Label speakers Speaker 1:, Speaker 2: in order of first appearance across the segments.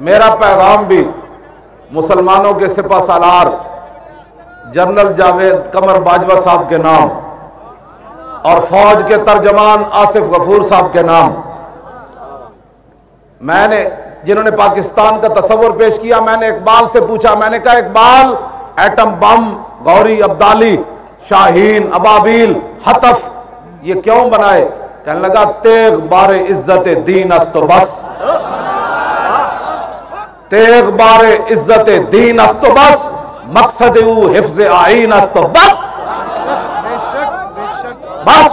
Speaker 1: मेरा पैगाम भी मुसलमानों के सिपा सालार जनरल जावेद कमर बाजवा साहब के नाम और फौज के तर्जमान आसिफ गफूर साहब के नाम, मैंने जिन्होंने पाकिस्तान का तस्वुर पेश किया, मैंने इकबाल से पूछा, मैंने कहा इकबाल एटम बम, गौरी अब्दाली, शाहीन, अबाबील, हतफ ये क्यों बनाए? कहने लगा तेग बारे इज्जत दीन अस्तो बस, तेग बारे इज्जत दीन अस्तो बस, मकसद हिफ्ज आईन अस्तो बस। बस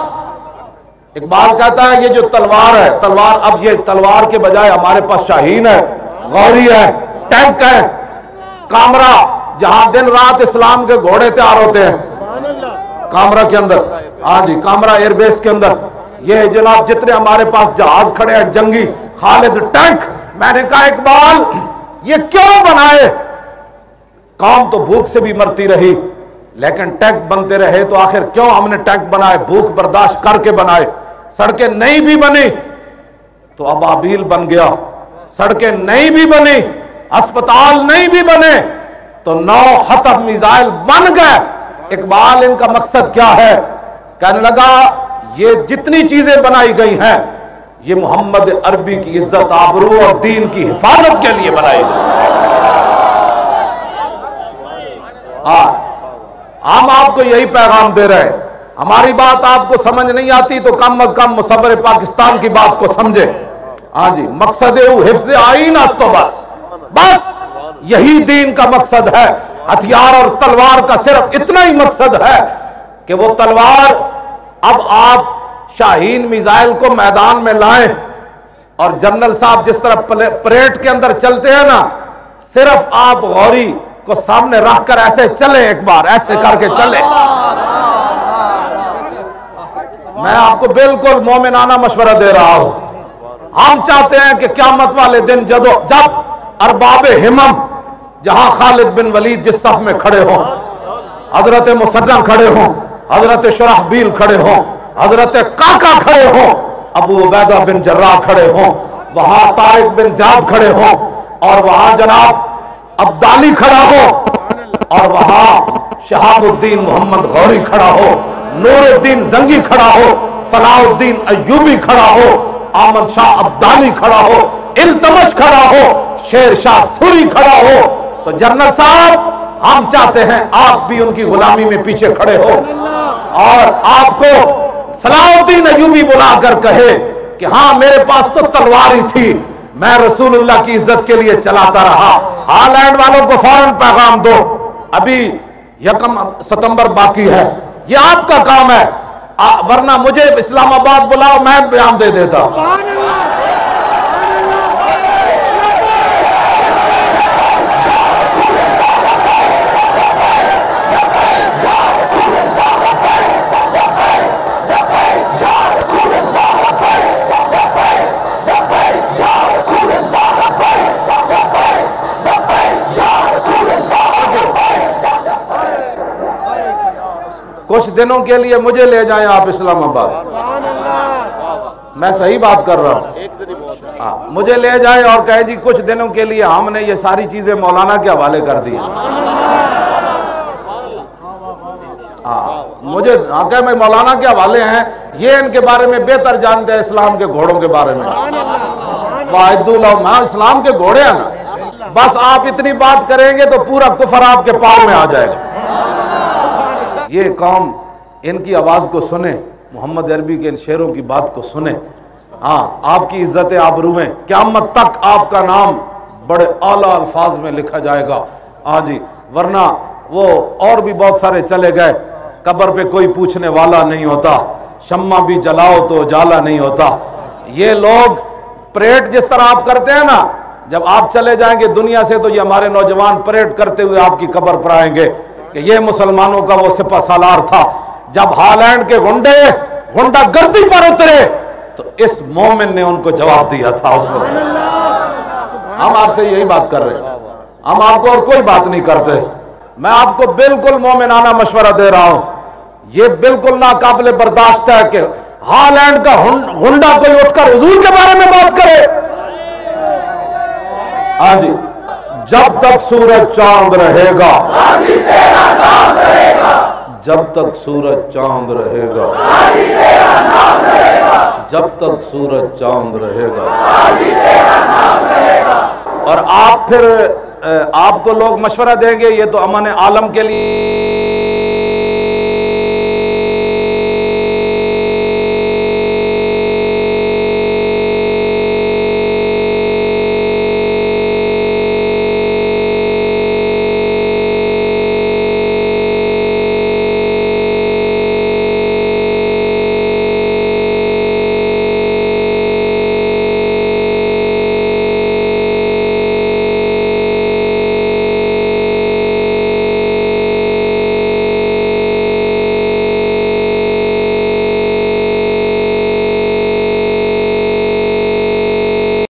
Speaker 1: इकबाल कहता है ये जो तलवार है, तलवार, अब ये तलवार के बजाय हमारे पास शाहीन है, गौरी है, टैंक है, कामरा, जहां दिन रात इस्लाम के घोड़े तैयार होते हैं कामरा के अंदर, हाँ जी, कामरा एयरबेस के अंदर, ये जनाब जितने हमारे पास जहाज खड़े हैं जंगी, खालिद टैंक। मैंने कहा इकबाल ये क्यों बनाए? कौम तो भूख से भी मरती रही लेकिन टैंक बनते रहे, तो आखिर क्यों हमने टैंक बनाए? भूख बर्दाश्त करके बनाए। सड़कें नहीं भी बनी तो अबाबील बन गया, सड़कें नहीं भी बनी, अस्पताल नहीं भी बने तो 9 हतफ मिसाइल बन गए। इकबाल इनका मकसद क्या है? कहने लगा ये जितनी चीजें बनाई गई हैं ये मोहम्मद अरबी की इज्जत आबरू और दीन की हिफाजत के लिए बनाई गई। हम आपको यही पैगाम दे रहे हैं। हमारी बात आपको समझ नहीं आती तो कम अज कम मुसव्विर पाकिस्तान की बात को समझे। हाँ जी, मकसद हिफ्ज़ आईन अस्तो बस, बस यही दीन का मकसद है। हथियार और तलवार का सिर्फ इतना ही मकसद है कि वो तलवार, अब आप शाहीन मिसाइल को मैदान में लाएं और जनरल साहब जिस तरह परेड के अंदर चलते हैं ना, सिर्फ आप गौरी को सामने रखकर ऐसे चले, एक बार ऐसे करके चले। मैं आपको बिल्कुल मोमिनाना मशवरा दे रहा हूं। हम चाहते हैं कि क़यामत वाले दिन जब अरबाबे हिम्मम, जहां खालिद बिन वलीद जिस सफ में खड़े हों, हजरत मुसन्ना खड़े हों, हजरत शुराहबील खड़े हों, हजरत काका खड़े हों, अबू उबैदा बिन जर्राह खड़े हों, वहां तारिक बिन ज़ियाद खड़े हों, और वहां जनाब अब्दाली खड़ा हो, और वहां शहाबुद्दीन मोहम्मद गौरी खड़ा हो, नूरुद्दीन जंगी खड़ा हो, सलाहुद्दीन अय्यूबी खड़ा हो, अहमद शाह अब्दाली खड़ा हो, इल्तमश खड़ा हो, शेर शाह सूरी खड़ा हो, तो जनरल साहब हम चाहते हैं आप भी उनकी गुलामी में पीछे खड़े हो और आपको सलाहुद्दीन अय्यूबी बुलाकर कहे कि हाँ मेरे पास तो तलवार ही थी, मैं रसूलुल्लाह की इज्जत के लिए चलाता रहा। हालैंड वालों को फौरन पैगाम दो, अभी 1 सितंबर बाकी है, ये आपका काम है, वरना मुझे इस्लामाबाद बुलाओ, मैं बयान दे देता। कुछ दिनों के लिए मुझे ले जाएं आप इस्लामाबाद, मैं सही बात कर रहा हूँ। हाँ, मुझे ले जाएं और कहे जी कुछ दिनों के लिए हमने ये सारी चीजें मौलाना के हवाले कर दी। हाँ, मुझे कहे मैं मौलाना के हवाले हैं, ये इनके बारे में बेहतर जानते हैं इस्लाम के घोड़ों के बारे में। वाहिदुल्लाह, इस्लाम के घोड़े हैं ना, बस आप इतनी बात करेंगे तो पूरा कुफर आपके पाँव में आ जाएगा। ये कौम इनकी आवाज को सुने, मोहम्मद अरबी के इन शेरों की बात को सुने। हाँ, आपकी इज्जत आबरूएं क़यामत तक आपका नाम बड़े आला अल्फाज में लिखा जाएगा। हाँ जी, वरना वो और भी बहुत सारे चले गए, कब्र पे कोई पूछने वाला नहीं होता, शम्मा भी जलाओ तो उजाला नहीं होता। ये लोग परेड जिस तरह आप करते हैं ना, जब आप चले जाएंगे दुनिया से तो ये हमारे नौजवान परेड करते हुए आपकी कब्र पर आएंगे कि ये मुसलमानों का वो सिपा सालार था। जब हालैंड के गुंडा गर्दी पर उतरे तो इस मोमिन ने उनको जवाब दिया था उस वक्त। हम आपसे यही बात कर रहे हैं, हम आपको और कोई बात नहीं करते। मैं आपको बिल्कुल मोमिनाना मशवरा दे रहा हूं, ये बिल्कुल नाकाबिले बर्दाश्त है कि हालैंड का गुंडा कोई उठकर हुजूर के बारे में बात करे। हाँ जी, जब तक सूरज चांद रहेगा, जब तक सूरज चांद रहेगा, जब तक सूरज चांद रहेगा। और आप फिर आपको लोग मशवरा देंगे, ये तो अमन आलम के लिए